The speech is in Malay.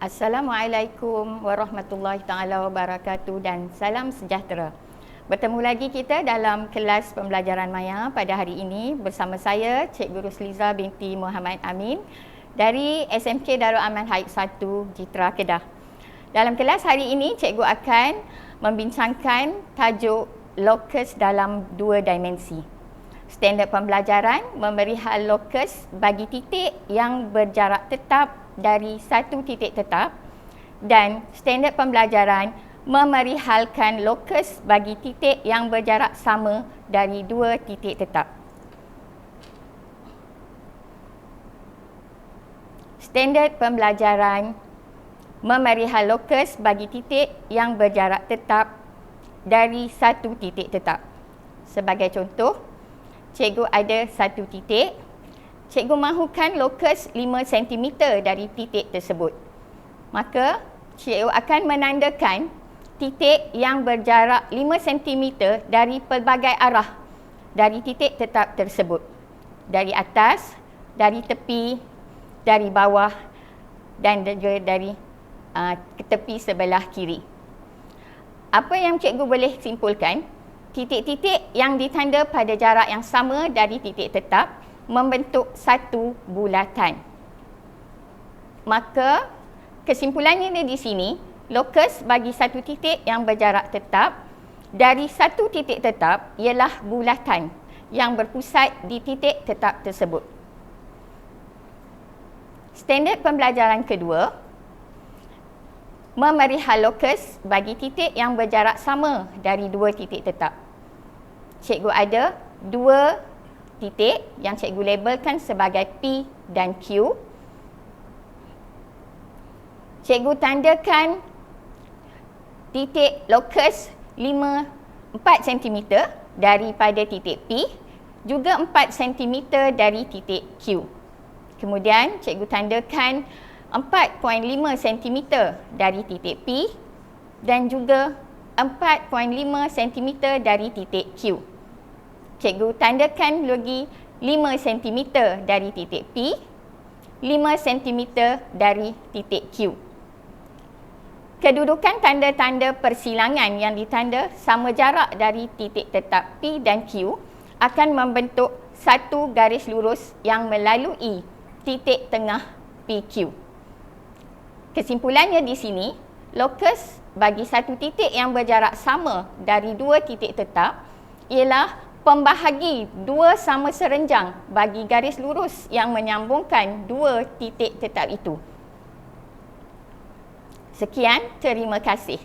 Assalamualaikum warahmatullahi taala wabarakatuh dan salam sejahtera. Bertemu lagi kita dalam kelas pembelajaran maya pada hari ini bersama saya Cikgu Rusliza binti Muhammad Amin dari SMK Darul Aman Haib 1 Jitra Kedah. Dalam kelas hari ini cikgu akan membincangkan tajuk lokus dalam dua dimensi. Standard pembelajaran memberi hal lokus bagi titik yang berjarak tetap dari satu titik tetap dan standard pembelajaran memerihalkan lokus bagi titik yang berjarak sama dari dua titik tetap. Standard pembelajaran memerihal lokus bagi titik yang berjarak tetap dari satu titik tetap. Sebagai contoh, cikgu ada satu titik. Cikgu mahukan lokus 5 cm dari titik tersebut. Maka, cikgu akan menandakan titik yang berjarak 5 cm dari pelbagai arah dari titik tetap tersebut. Dari atas, dari tepi, dari bawah dan juga dari tepi sebelah kiri. Apa yang cikgu boleh simpulkan? Titik-titik yang ditanda pada jarak yang sama dari titik tetap membentuk satu bulatan. Maka kesimpulannya di sini, lokus bagi satu titik yang berjarak tetap dari satu titik tetap ialah bulatan yang berpusat di titik tetap tersebut. Standard pembelajaran kedua memerihal lokus bagi titik yang berjarak sama dari dua titik tetap. Cikgu ada dua titik yang cikgu labelkan sebagai P dan Q. Cikgu tandakan titik lokus 4 cm daripada titik P, juga 4 cm dari titik Q. Kemudian cikgu tandakan 4.5 cm dari titik P dan juga 4.5 cm dari titik Q. Cikgu tandakan lagi 5 cm dari titik P, 5 cm dari titik Q. Kedudukan tanda-tanda persilangan yang ditanda sama jarak dari titik tetap P dan Q akan membentuk satu garis lurus yang melalui titik tengah PQ. Kesimpulannya di sini, lokus bagi satu titik yang berjarak sama dari dua titik tetap ialah pembahagi dua sama serenjang bagi garis lurus yang menyambungkan dua titik tetap itu. Sekian, terima kasih.